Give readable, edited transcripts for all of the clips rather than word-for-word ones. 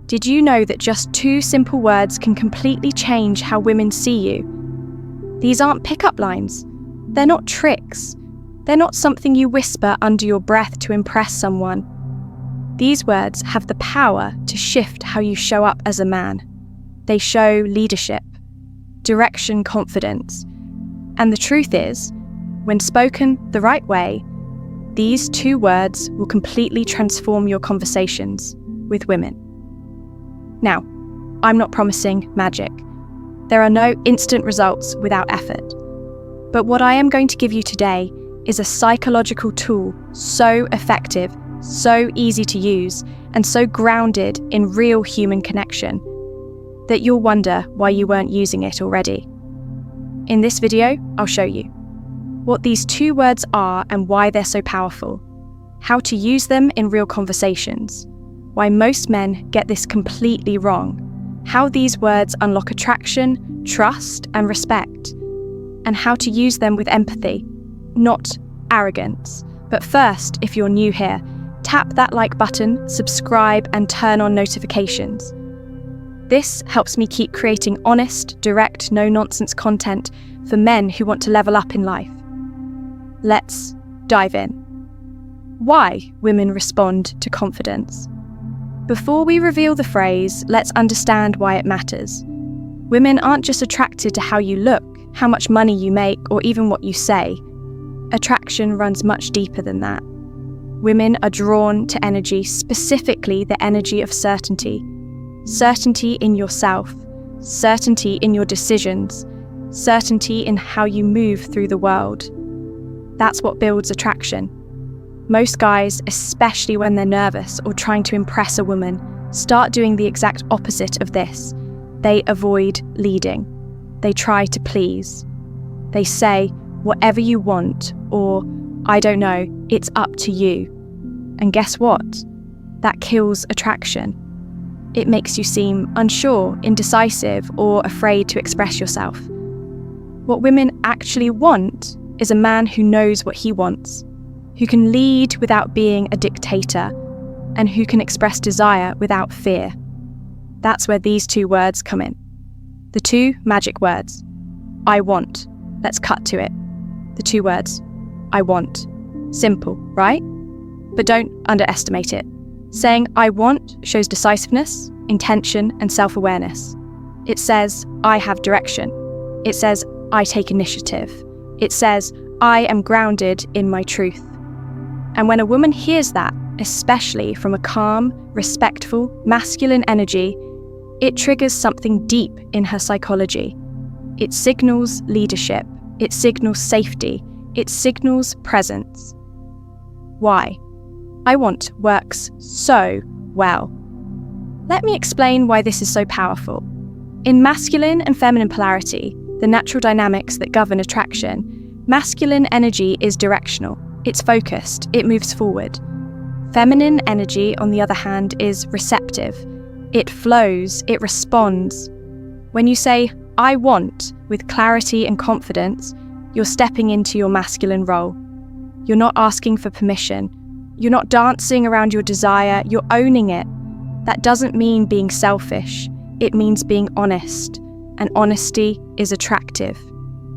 Did you know that just 2 simple words can completely change how women see you? These aren't pickup lines. They're not tricks. They're not something you whisper under your breath to impress someone. These words have the power to shift how you show up as a man. They show leadership, direction, confidence. And the truth is, when spoken the right way, these 2 words will completely transform your conversations with women. Now, I'm not promising magic. There are no instant results without effort. But what I am going to give you today is a psychological tool so effective, so easy to use, and so grounded in real human connection that you'll wonder why you weren't using it already. In this video, I'll show you what these 2 words are and why they're so powerful, how to use them in real conversations, why most men get this completely wrong, how these words unlock attraction, trust, and respect, and how to use them with empathy, not arrogance. But first, if you're new here, tap that like button, subscribe, and turn on notifications. This helps me keep creating honest, direct, no-nonsense content for men who want to level up in life. Let's dive in. Why women respond to confidence. Before we reveal the phrase, let's understand why it matters. Women aren't just attracted to how you look, how much money you make, or even what you say. Attraction runs much deeper than that. Women are drawn to energy, specifically the energy of certainty. Certainty in yourself, certainty in your decisions, certainty in how you move through the world. That's what builds attraction. Most guys, especially when they're nervous or trying to impress a woman, start doing the exact opposite of this. They avoid leading. They try to please. They say, whatever you want, or, I don't know, it's up to you. And guess what? That kills attraction. It makes you seem unsure, indecisive, or afraid to express yourself. What women actually want is a man who knows what he wants, who can lead without being a dictator, and who can express desire without fear. That's where these 2 words come in. The 2 magic words. I want. Let's cut to it. The 2 words. I want. Simple, right? But don't underestimate it. Saying I want shows decisiveness, intention, and self-awareness. It says I have direction. It says I take initiative. It says I am grounded in my truth. And when a woman hears that, especially from a calm, respectful, masculine energy, it triggers something deep in her psychology. It signals leadership. It signals safety. It signals presence. Why? I want works so well. Let me explain why this is so powerful. In masculine and feminine polarity, the natural dynamics that govern attraction, masculine energy is directional. It's focused. It moves forward. Feminine energy, on the other hand, is receptive. It flows. It responds. When you say, I want, with clarity and confidence, you're stepping into your masculine role. You're not asking for permission. You're not dancing around your desire. You're owning it. That doesn't mean being selfish. It means being honest. And honesty is attractive.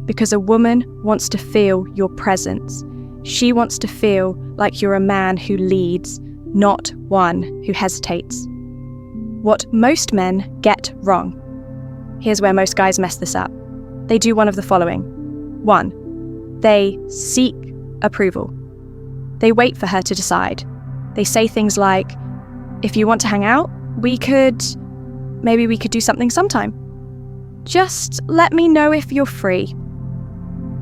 Because a woman wants to feel your presence. She wants to feel like you're a man who leads, not one who hesitates. What most men get wrong. Here's where most guys mess this up. They do one of the following. 1. They seek approval. They wait for her to decide. They say things like, if you want to hang out, maybe we could do something sometime. Just let me know if you're free.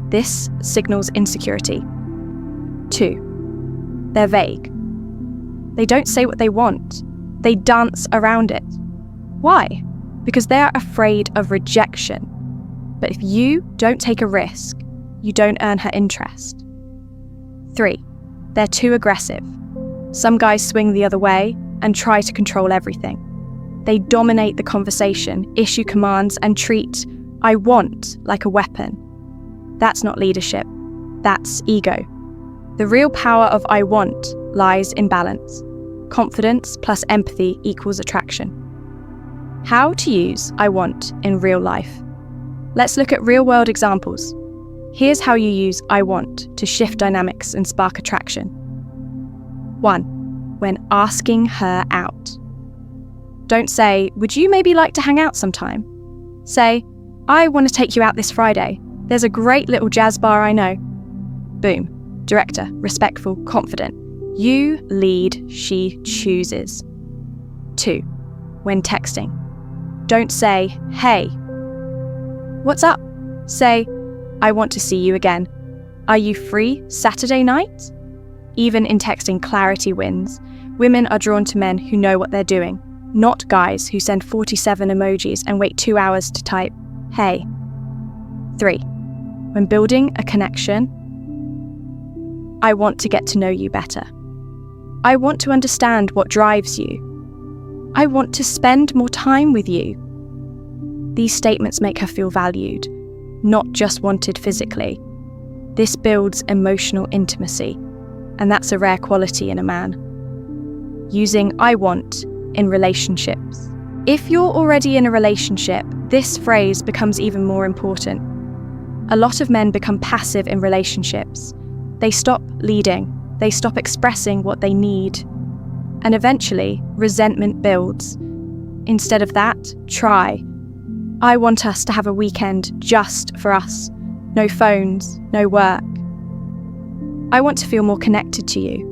This signals insecurity. 2. They're vague. They don't say what they want. They dance around it. Why? Because they're afraid of rejection. But if you don't take a risk, you don't earn her interest. 3. They're too aggressive. Some guys swing the other way and try to control everything. They dominate the conversation, issue commands, and treat I want like a weapon. That's not leadership. That's ego. The real power of I want lies in balance. Confidence plus empathy equals attraction. How to use I want in real life. Let's look at real-world examples. Here's how you use I want to shift dynamics and spark attraction. 1. When asking her out. Don't say, "Would you maybe like to hang out sometime?" Say, "I want to take you out this Friday. There's a great little jazz bar I know." Boom. Director, respectful, confident. You lead, she chooses. 2. When texting. Don't say, "Hey, what's up?" Say, "I want to see you again. Are you free Saturday night?" Even in texting, clarity wins. Women are drawn to men who know what they're doing, not guys who send 47 emojis and wait 2 hours to type, "Hey." 3. When building a connection. I want to get to know you better. I want to understand what drives you. I want to spend more time with you. These statements make her feel valued, not just wanted physically. This builds emotional intimacy, and that's a rare quality in a man. Using I want in relationships. If you're already in a relationship, this phrase becomes even more important. A lot of men become passive in relationships. They stop leading, they stop expressing what they need, and eventually resentment builds. Instead of that, try. I want us to have a weekend just for us. No phones, no work. I want to feel more connected to you.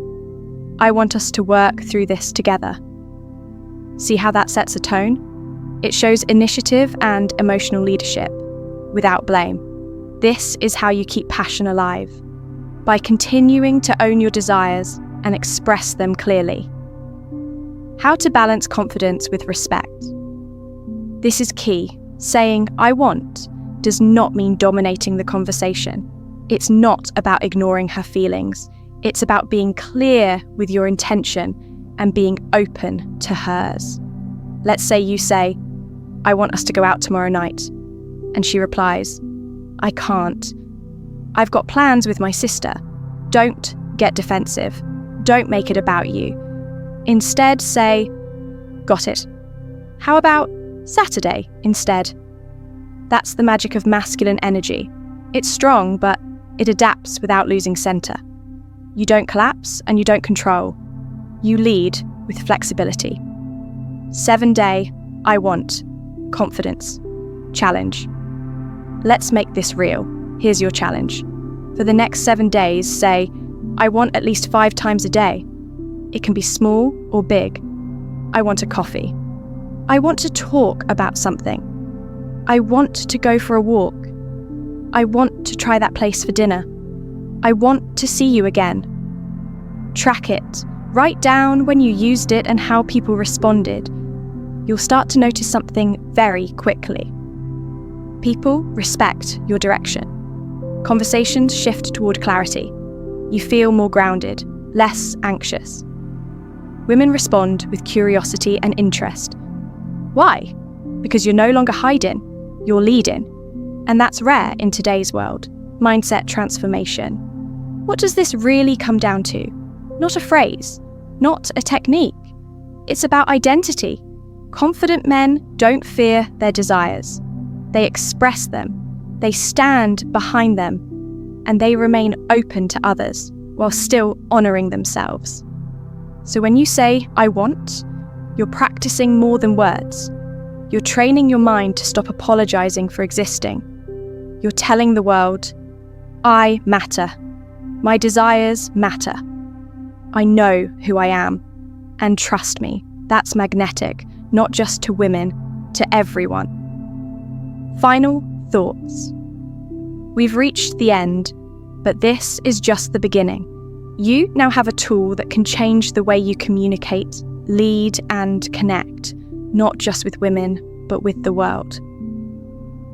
I want us to work through this together. See how that sets a tone? It shows initiative and emotional leadership, without blame. This is how you keep passion alive, by continuing to own your desires and express them clearly. How to balance confidence with respect. This is key. Saying I want does not mean dominating the conversation. It's not about ignoring her feelings. It's about being clear with your intention and being open to hers. Let's say you say, "I want us to go out tomorrow night." And she replies, "I can't. I've got plans with my sister." Don't get defensive. Don't make it about you. Instead say, "Got it. How about Saturday instead?" That's the magic of masculine energy. It's strong, but it adapts without losing center. You don't collapse and you don't control. You lead with flexibility. 7-day, I want, confidence, challenge. Let's make this real. Here's your challenge. For the next 7 days, say, I want at least 5 times a day. It can be small or big. I want a coffee. I want to talk about something. I want to go for a walk. I want to try that place for dinner. I want to see you again. Track it. Write down when you used it and how people responded. You'll start to notice something very quickly. People respect your direction. Conversations shift toward clarity. You feel more grounded, less anxious. Women respond with curiosity and interest. Why? Because you're no longer hiding, you're leading. And that's rare in today's world. Mindset transformation. What does this really come down to? Not a phrase, not a technique. It's about identity. Confident men don't fear their desires. They express them. They stand behind them, and they remain open to others while still honoring themselves. So when you say, I want, you're practicing more than words. You're training your mind to stop apologizing for existing. You're telling the world, I matter. My desires matter. I know who I am. And trust me, that's magnetic, not just to women, to everyone. Final thoughts. We've reached the end, but this is just the beginning. You now have a tool that can change the way you communicate, lead, and connect, not just with women, but with the world.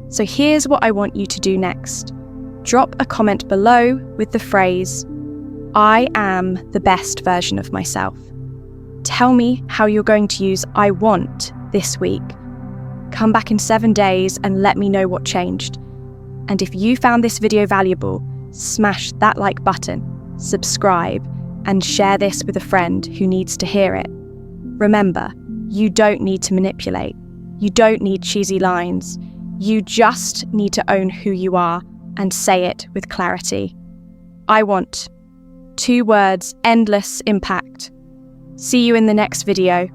So here's what I want you to do next. Drop a comment below with the phrase, I am the best version of myself. Tell me how you're going to use I want this week. Come back in 7 days and let me know what changed. And if you found this video valuable, smash that like button, subscribe, and share this with a friend who needs to hear it. Remember, you don't need to manipulate. You don't need cheesy lines. You just need to own who you are and say it with clarity. I want. 2 words, endless impact. See you in the next video.